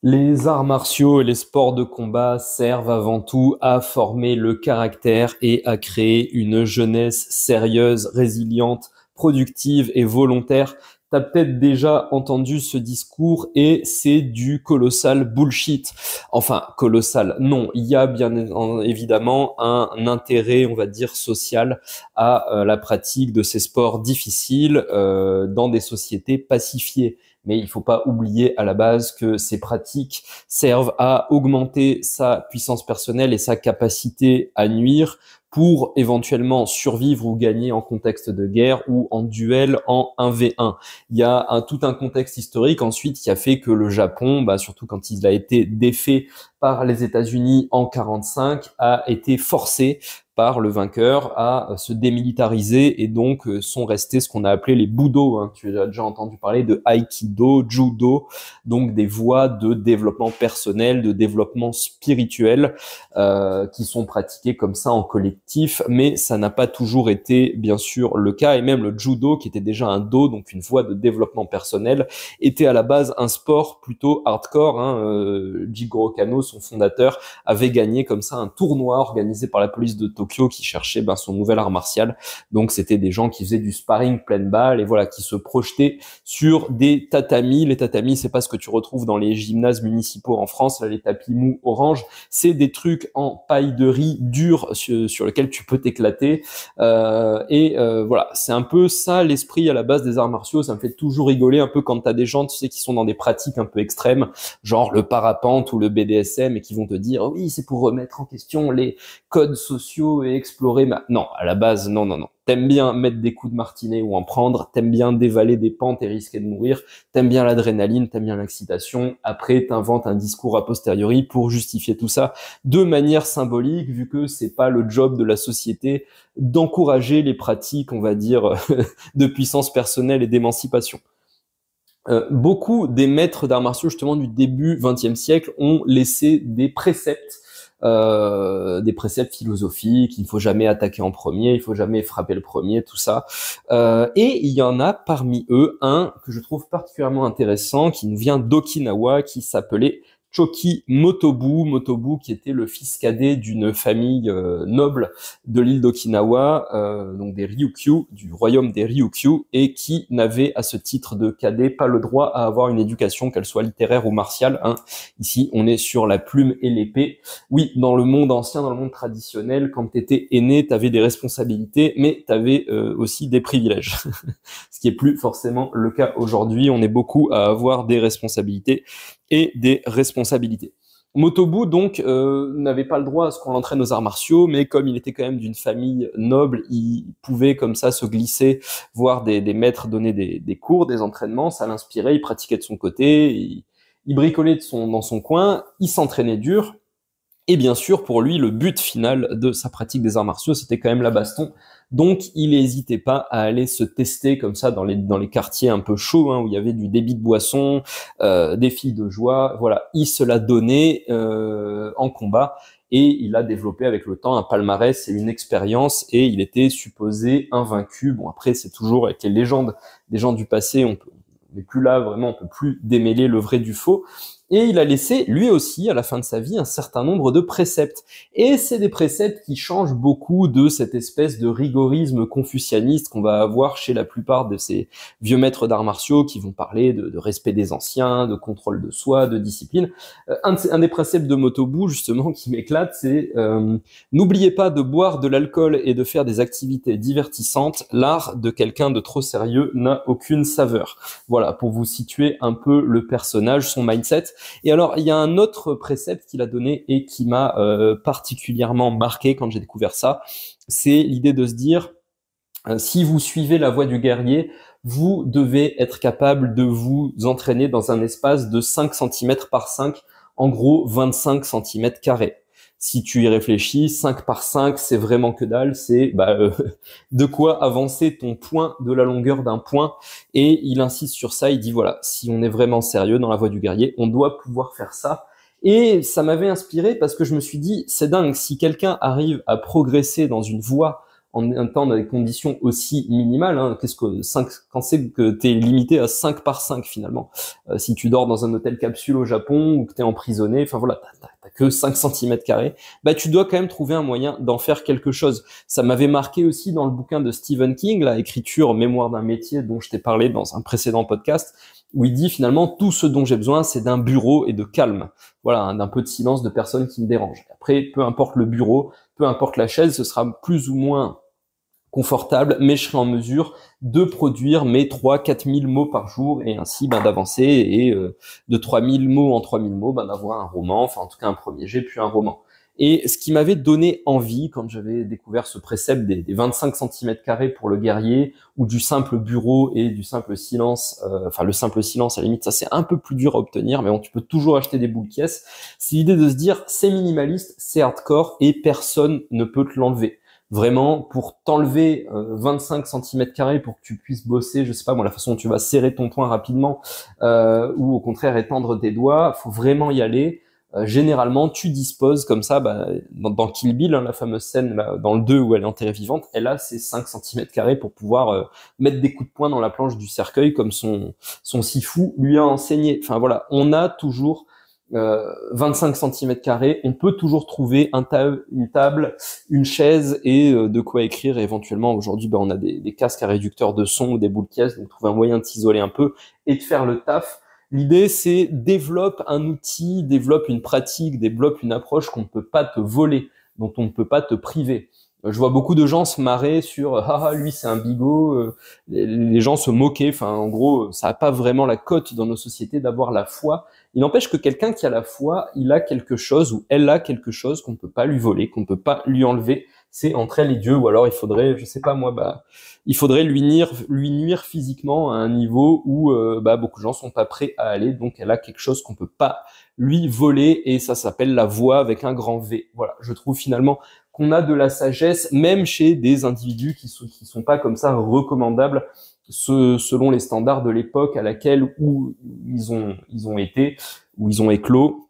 Les arts martiaux et les sports de combat servent avant tout à former le caractère et à créer une jeunesse sérieuse, résiliente, productive et volontaire. T'as peut-être déjà entendu ce discours et c'est du colossal bullshit. Enfin, colossal, non. Il y a bien évidemment un intérêt, on va dire, social à la pratique de ces sports difficiles dans des sociétés pacifiées. Mais il ne faut pas oublier à la base que ces pratiques servent à augmenter sa puissance personnelle et sa capacité à nuire pour éventuellement survivre ou gagner en contexte de guerre ou en duel en 1v1. Il y a tout un contexte historique ensuite qui a fait que le Japon, surtout quand il a été défait par les États-Unis en 45, a été forcé par le vainqueur à se démilitariser et donc sont restés ce qu'on a appelé les budo. Hein. Tu as déjà entendu parler de aikido, judo, donc des voies de développement personnel, de développement spirituel qui sont pratiquées comme ça en collectif, mais ça n'a pas toujours été bien sûr le cas et même le judo qui était déjà un do, donc une voie de développement personnel, était à la base un sport plutôt hardcore. Jigoro Kano, son fondateur, avait gagné comme ça un tournoi organisé par la police de Tokyo qui cherchait son nouvel art martial. Donc c'était des gens qui faisaient du sparring pleine balle et voilà, qui se projetaient sur des tatamis. Les tatamis, c'est pas ce que tu retrouves dans les gymnases municipaux en France, là, les tapis mous orange, c'est des trucs en paille de riz dur sur lesquels tu peux t'éclater. Voilà, c'est un peu ça l'esprit à la base des arts martiaux. Ça me fait toujours rigoler un peu quand t'as des gens, tu sais, qui sont dans des pratiques un peu extrêmes, genre le parapente ou le BDSM, et qui vont te dire oui, c'est pour remettre en question les codes sociaux et explorer. Non, à la base, non, non, non. T'aimes bien mettre des coups de martinet ou en prendre, t'aimes bien dévaler des pentes et risquer de mourir, t'aimes bien l'adrénaline, t'aimes bien l'excitation. Après, t'inventes un discours a posteriori pour justifier tout ça de manière symbolique, vu que c'est pas le job de la société d'encourager les pratiques, on va dire, de puissance personnelle et d'émancipation. Beaucoup des maîtres d'arts martiaux justement du début XXe siècle ont laissé des préceptes philosophiques. Il ne faut jamais attaquer en premier, il faut jamais frapper le premier, tout ça. Et il y en a parmi eux un que je trouve particulièrement intéressant, qui nous vient d'Okinawa, qui s'appelait Choki Motobu. Motobu qui était le fils cadet d'une famille noble de l'île d'Okinawa, donc des Ryukyu, du royaume des Ryukyu, et qui n'avait à ce titre de cadet pas le droit à avoir une éducation, qu'elle soit littéraire ou martiale. Hein. Ici, on est sur la plume et l'épée. Oui, dans le monde ancien, dans le monde traditionnel, quand tu étais aîné, tu avais des responsabilités, mais tu avais aussi des privilèges. Ce qui est plus forcément le cas aujourd'hui. On est beaucoup à avoir des responsabilités et des responsabilités. Motobu, donc, n'avait pas le droit à ce qu'on l'entraîne aux arts martiaux, mais comme il était quand même d'une famille noble, il pouvait comme ça se glisser, voir des maîtres donner des cours, des entraînements, ça l'inspirait, il pratiquait de son côté, il bricolait dans son coin, il s'entraînait dur. Et bien sûr, pour lui, le but final de sa pratique des arts martiaux, c'était quand même la baston. Donc, il n'hésitait pas à aller se tester comme ça dans les quartiers un peu chauds, hein, où il y avait du débit de boisson, des filles de joie. Voilà, il se l'a donné en combat et il a développé avec le temps un palmarès et une expérience et il était supposé invaincu. Bon, après, c'est toujours avec les légendes des gens du passé, on n'est plus là, vraiment, on peut plus démêler le vrai du faux. Et il a laissé, lui aussi, à la fin de sa vie, un certain nombre de préceptes. Et c'est des préceptes qui changent beaucoup de cette espèce de rigorisme confucianiste qu'on va avoir chez la plupart de ces vieux maîtres d'arts martiaux qui vont parler de respect des anciens, de contrôle de soi, de discipline. Un des préceptes de Motobu, justement, qui m'éclate, c'est n'oubliez pas de boire de l'alcool et de faire des activités divertissantes. L'art de quelqu'un de trop sérieux n'a aucune saveur. Voilà, pour vous situer un peu le personnage, son mindset. Et alors, il y a un autre précepte qu'il a donné et qui m'a particulièrement marqué quand j'ai découvert ça. C'est l'idée de se dire, si vous suivez la voie du guerrier, vous devez être capable de vous entraîner dans un espace de 5 cm par 5, en gros 25 cm². Si tu y réfléchis, 5 par 5, c'est vraiment que dalle, c'est de quoi avancer ton point de la longueur d'un point. Et il insiste sur ça, il dit voilà, si on est vraiment sérieux dans la voie du guerrier, on doit pouvoir faire ça. Et ça m'avait inspiré parce que je me suis dit, c'est dingue, si quelqu'un arrive à progresser dans une voie en étant dans des conditions aussi minimales. Hein. Quand c'est que t'es limité à 5 par 5 finalement. Si tu dors dans un hôtel capsule au Japon ou que t'es emprisonné, enfin voilà, t'as que 5 cm², bah tu dois quand même trouver un moyen d'en faire quelque chose. Ça m'avait marqué aussi dans le bouquin de Stephen King, la écriture, mémoire d'un métier, dont je t'ai parlé dans un précédent podcast, où il dit finalement tout ce dont j'ai besoin, c'est d'un bureau et de calme. Voilà, hein, d'un peu de silence, de personnes qui me dérangent. Après, peu importe le bureau, peu importe la chaise, ce sera plus ou moins confortable, mais je serai en mesure de produire mes 3-4 000 mots par jour et ainsi d'avancer et de 3 000 mots en 3 000 mots, d'avoir un roman, enfin en tout cas un premier jet, puis un roman. Et ce qui m'avait donné envie quand j'avais découvert ce précepte des 25 cm² pour le guerrier, ou du simple bureau et du simple silence, enfin le simple silence à la limite, ça c'est un peu plus dur à obtenir, mais bon, tu peux toujours acheter des boules caisses. C'est l'idée de se dire, c'est minimaliste, c'est hardcore et personne ne peut te l'enlever. Vraiment, pour t'enlever 25 cm² pour que tu puisses bosser, je sais pas moi, la façon dont tu vas serrer ton poing rapidement, ou au contraire étendre tes doigts, faut vraiment y aller. Généralement, tu disposes comme ça, dans Kill Bill, hein, la fameuse scène là, dans le 2 où elle est enterrée vivante, elle a ses 5 cm² pour pouvoir mettre des coups de poing dans la planche du cercueil comme son sifu lui a enseigné. Enfin voilà, on a toujours 25 cm², on peut toujours trouver une table, une chaise et de quoi écrire. Et éventuellement, aujourd'hui, on a des casques à réducteur de son ou des boules caisses, donc trouver un moyen de s'isoler un peu et de faire le taf. L'idée, c'est développe un outil, développe une pratique, développe une approche qu'on ne peut pas te voler, dont on ne peut pas te priver. Je vois beaucoup de gens se marrer sur lui c'est un bigot, les gens se moquaient. Enfin, en gros, ça n'a pas vraiment la cote dans nos sociétés d'avoir la foi. Il n'empêche que quelqu'un qui a la foi, il a quelque chose ou elle a quelque chose qu'on ne peut pas lui voler, qu'on ne peut pas lui enlever. C'est entre elle et Dieu, ou alors il faudrait, je sais pas moi, il faudrait lui nuire physiquement à un niveau où beaucoup de gens sont pas prêts à aller. Donc elle a quelque chose qu'on peut pas lui voler et ça s'appelle la voix avec un grand V. Voilà, je trouve finalement qu'on a de la sagesse, même chez des individus qui sont pas comme ça recommandables selon les standards de l'époque à laquelle où ils ont été, où ils ont éclos.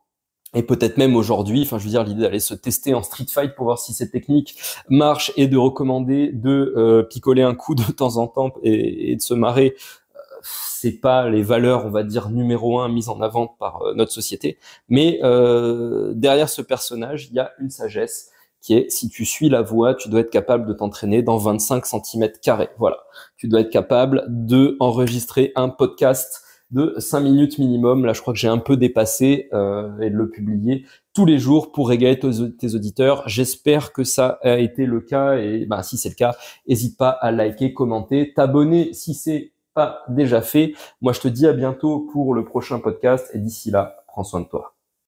Et peut-être même aujourd'hui, enfin je veux dire, l'idée d'aller se tester en street fight pour voir si cette technique marche et de recommander de picoler un coup de temps en temps et de se marrer, c'est pas les valeurs, on va dire, numéro 1 mises en avant par notre société. Mais derrière ce personnage, il y a une sagesse qui est, si tu suis la voie, tu dois être capable de t'entraîner dans 25 cm². Voilà. Tu dois être capable de enregistrer un podcast de 5 minutes minimum. Là, je crois que j'ai un peu dépassé et de le publier tous les jours pour régaler tes auditeurs. J'espère que ça a été le cas et si c'est le cas, n'hésite pas à liker, commenter, t'abonner si c'est pas déjà fait. Moi, je te dis à bientôt pour le prochain podcast et d'ici là, prends soin de toi.